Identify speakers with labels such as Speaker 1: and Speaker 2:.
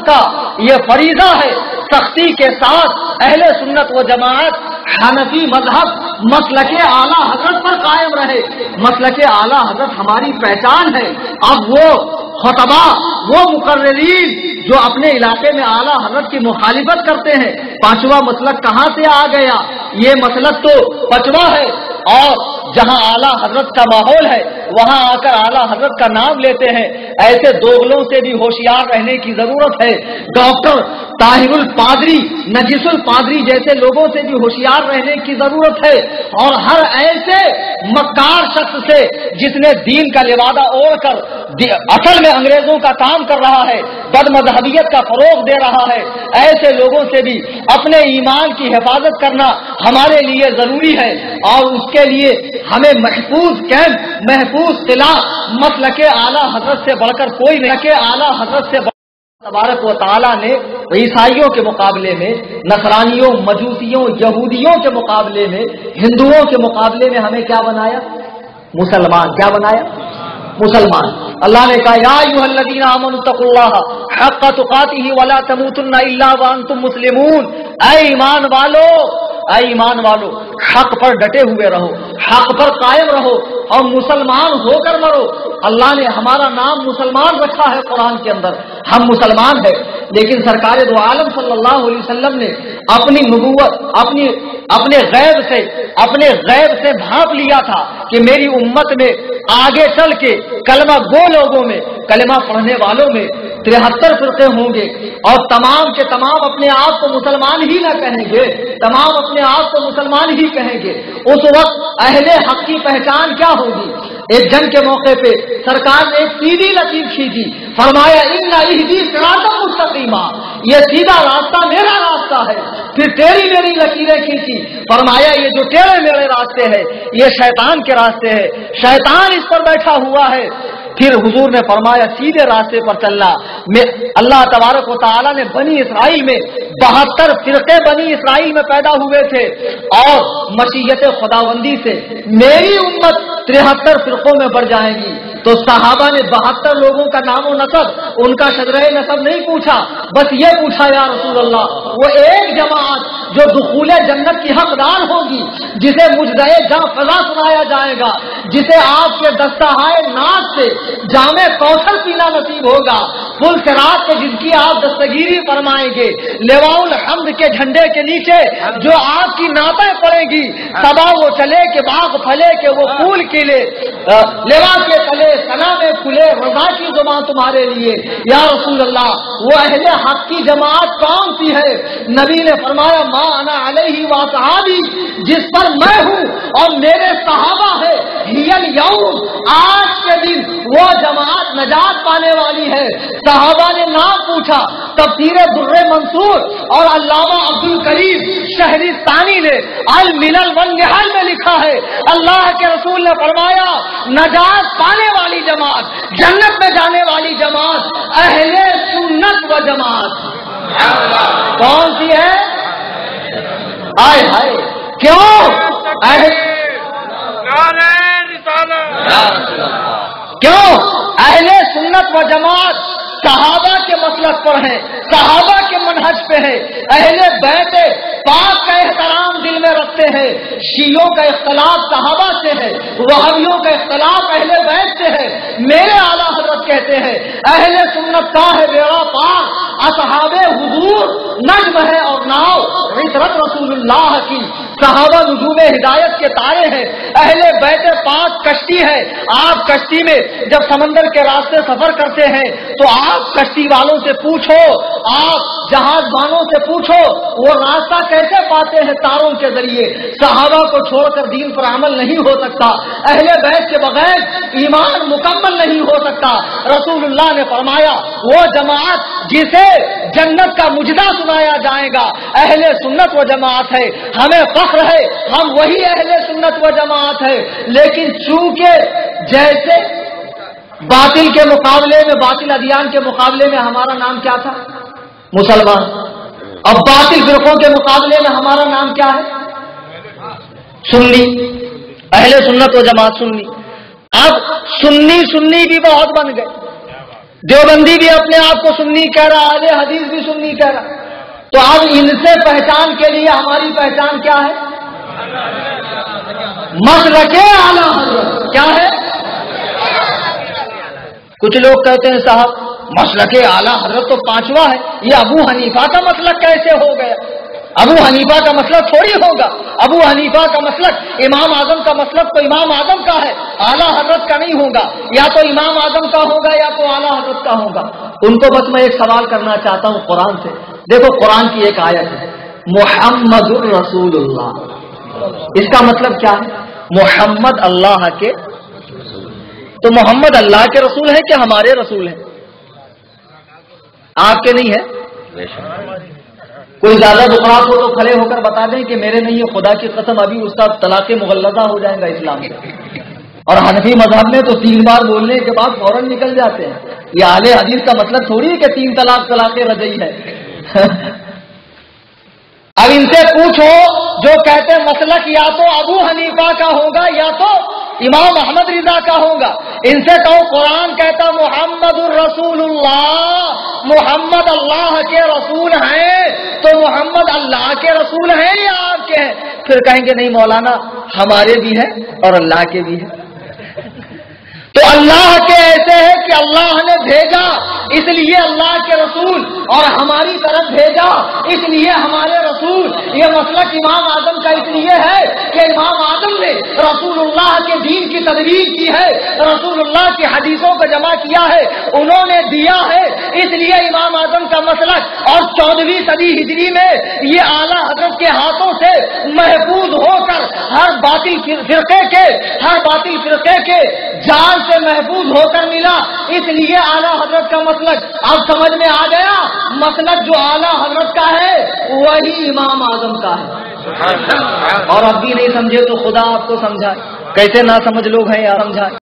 Speaker 1: کا یہ فریضہ ہے سختی کے ساتھ اہل سنت و جماعت حنفی مذہب مسلک اعلیٰ حضرت پر قائم رہے. مسلک اعلیٰ حضرت ہماری پہچان ہے. اب وہ خطبہ وہ مقررین جو اپنے علاقے میں اعلیٰ حضرت کی مخالفت کرتے ہیں، پانچواں مسلک کہاں سے آ گیا؟ یہ مسلک تو پچواں ہے، اور جہاں اعلیٰ حضرت کا ماحول ہے وہاں آ کر اعلیٰ حضرت کا نام لیتے ہیں. ایسے دوغلوں سے بھی ہوشیار رہنے کی ضرورت ہے. ڈاکٹر طاہر الپادری، نجیس الپادری جیسے لوگوں سے بھی ہوشیار رہنے کی ضرورت ہے. اور ہر ایسے مکار شخص سے جس نے دین کا لبادہ اوڑھ کر اصل میں انگریزوں کا کام کر رہا ہے، بد مذہبیت کا فروغ دے رہا ہے، ایسے لوگوں سے بھی اپنے ایمان کی حفاظت کرنا ہمارے لیے ضروری ہے. اور اس کے لیے ہمیں محفوظ کیمپ، محفوظ قلعہ مسلک اعلیٰ حضرت سے بڑھ کر کوئی نہیں. کہ اعلیٰ حضرت سے تبارک و تعالیٰ نے عیسائیوں کے مقابلے میں، نصرانیوں، مجوسیوں، یہودیوں کے مقابلے میں، ہندوؤں کے مقابلے میں ہمیں کیا بنایا؟ مسلمان. کیا بنایا؟ مسلمان. اللہ نے کہا یا ایھا الذین آمنوا اتقوا اللہ حق تقاتہ ولا تموتن الا وانتم مسلمون. اے ایمان والو، اے ایمان والو، حق پر ڈٹے ہوئے رہو، حق پر قائم رہو اور مسلمان ہو کر مرو. اللہ نے ہمارا نام مسلمان رکھا ہے قرآن کے اندر، ہم مسلمان ہیں. لیکن سرکار دو عالم صلی اللہ علیہ وسلم نے اپنی نبوت اپنے غیب سے بھانپ لیا تھا کہ میری امت میں آگے چل کے کلمہ گو لوگوں میں، کلمہ پڑھنے والوں میں 73 فرقے ہوں گے، اور تمام کے تمام اپنے آپ کو مسلمان ہی نہ کہیں گے، تمام اپنے آپ کو مسلمان ہی کہیں گے. اس وقت اہل حق کی پہچان کیا ہوگی؟ ایک جنگ کے موقع پہ سرکار نے ایک سیدھی لکیر کھینچی، فرمایا ان اہدی صراطا مستقیما، یہ سیدھا راستہ میرا راستہ ہے. پھر تیری میری لکیریں کھینچی، فرمایا یہ جو تیرے میرے راستے ہیں یہ شیطان کے راستے ہیں، شیطان اس پر بیٹھا ہوا ہے. پھر حضور نے فرمایا سیدھے راستے پر چلنا. اللہ تبارک و تعالیٰ نے بنی اسرائیل میں 72 فرقے بنی اسرائیل میں پیدا ہوئے تھے، اور مشیت خداوندی سے میری امت 73 فرقوں میں بڑھ جائے گی. تو صحابہ نے 72 لوگوں کا نام و نسب، ان کا شجرہ نسب نہیں پوچھا، بس یہ پوچھا یا رسول اللہ وہ ایک جماعت جو دخول جنت کی حقدار ہوگی، جسے مجدے جاں فضا سنایا جائے گا، جسے آپ کے دستہائے ناز سے جامع کوثر پینا نصیب ہوگا، پل صراط کے جن کی آپ دستگیری فرمائیں گے، لواء الحمد کے جھنڈے کے نیچے جو آپ کی نعتیں پڑیں گی، صبا وہ چلے کہ باغ پھلے کہ وہ پھول کھلے، لوا کے تلے سلام پھلے رضا کی زبان تمہارے لیے. یا رسول اللہ وہ اہل حق کی جماعت کون سی ہے؟ نبی نے فرمایا ما انا علیہ و صحابی، جس پر میں ہوں اور میرے صحابہ ہے، ہی الیوم، آج کے دن وہ جماعت نجات پانے والی ہے. صحابہ نے نام پوچھا. تفسیر در منصور اور علامہ عبد الکریم شہرستانی نے الملل والنحل میں لکھا ہے اللہ کے رسول نے فرمایا نجات پانے والی جماعت، جنت میں جانے والی جماعت اہل سنت و جماعت. کون سی ہے؟ آئے ہائے کیوں؟ کیوں اہل سنت و جماعت صحابہ کے مسلک پر ہیں، صحابہ کے منہج پہ ہیں، اہل بیت پاک کا احترام دل میں رکھتے ہیں. شیعوں کا اختلاف صحابہ سے ہے، وہابیوں کا اختلاف اہل بیت سے ہے. میرے اعلیٰ حضرت کہتے ہیں اہل سنت کا ہے بیڑا پاک، اصحاب حضور نجم ہے اور ناؤ عطرت رسول اللہ کی. صحابہ نجوم ہدایت کے تارے ہیں، اہل بیت پاک کشتی ہے. آپ کشتی میں جب سمندر کے راستے سفر کرتے ہیں تو آپ کشتی والوں سے پوچھو، آپ جہاز بانوں سے پوچھو وہ راستہ کیسے پاتے ہیں؟ تاروں کے ذریعے. صحابہ کو چھوڑ کر دین پر عمل نہیں ہو سکتا، اہل بیت کے بغیر ایمان مکمل نہیں ہو سکتا. رسول اللہ نے فرمایا وہ جماعت جسے جنت کا مجدہ سنایا جائے گا اہل سنت و جماعت ہے. ہمیں فخر ہے ہم وہی اہل سنت و جماعت ہے. لیکن چونکہ جیسے باطل کے مقابلے میں، باطل ادیان کے مقابلے میں ہمارا نام کیا تھا؟ مسلمان. اب باطل فرقوں کے مقابلے میں ہمارا نام کیا ہے؟ سنی. اہل سنت و جماعت سنی. اب سنی بھی بہت بن گئے. دیوبندی بھی اپنے آپ کو سنی کہہ رہا، اہل حدیث بھی سنی کہہ رہا. تو اب ان سے پہچان کے لیے ہماری پہچان کیا ہے؟ مسلک اعلی حضرت. کیا ہے؟ کچھ لوگ کہتے ہیں صاحب مسلک اعلی حضرت تو پانچواں ہے، یہ ابو حنیفہ کا مسلک کیسے ہو گیا؟ ابو حنیفہ کا مسلک تھوڑی ہوگا. ابو حنیفہ کا مسلک امام اعظم کا مسلک تو امام اعظم کا ہے، اعلی حضرت کا نہیں ہوگا. یا تو امام اعظم کا ہوگا یا تو اعلی حضرت کا ہوگا. ان کو بس میں ایک سوال کرنا چاہتا ہوں قرآن سے. دیکھو قرآن کی ایک آیت ہے محمد الرسول اللہ. اس کا مطلب کیا ہے؟ محمد اللہ کے. تو محمد اللہ کے رسول ہیں کہ ہمارے رسول ہیں؟ آپ کے نہیں ہے. کوئی زیادہ بخار ہو تو کھڑے ہو کر بتا دیں کہ میرے نہیں ہے، خدا کی قسم ابھی اس کا طلاق مغلظہ ہو جائے گا اسلام سے. اور حنفی مذہب میں تو 3 بار بولنے کے بعد فوراً نکل جاتے ہیں. یہ اہل حدیث کا مطلب تھوڑی ہے کہ 3 طلاق رجعی ہے. اب ان سے پوچھو جو کہتے ہیں مسلک یا تو ابو حنیفہ کا ہوگا یا تو امام احمد رضا کا ہوگا. ان سے کہو قرآن کہتا محمد الرسول اللہ، محمد اللہ کے رسول ہیں، تو محمد اللہ کے رسول ہیں یا آپ کے ہیں؟ پھر کہیں گے نہیں مولانا ہمارے بھی ہیں اور اللہ کے بھی ہیں. تو اللہ کے ایسے ہے کہ اللہ نے بھیجا اس لیے اللہ کے رسول، اور ہماری طرف بھیجا اس لیے ہمارے رسول. یہ مسلک امام اعظم کا اس لیے ہے کہ امام اعظم نے رسول اللہ کے دین کی تدوین کی ہے، رسول اللہ کی حدیثوں کو جمع کیا ہے، انہوں نے دیا ہے. اس لیے امام اعظم کا مسلک اور 14ویں صدی ہجری میں یہ اعلیٰ حضرت کے ہاتھوں سے محفوظ ہو کر ہر باطل فرقے کے جال سے محفوظ ہو کر ملا. اس لیے اعلیٰ حضرت کا مسلک اب سمجھ میں آ گیا. مسلک جو اعلیٰ حضرت کا ہے وہی امام اعظم کا ہے. اور اب بھی نہیں سمجھے تو خدا آپ کو سمجھائے. کیسے نہ سمجھ لوگ ہیں یا سمجھائے.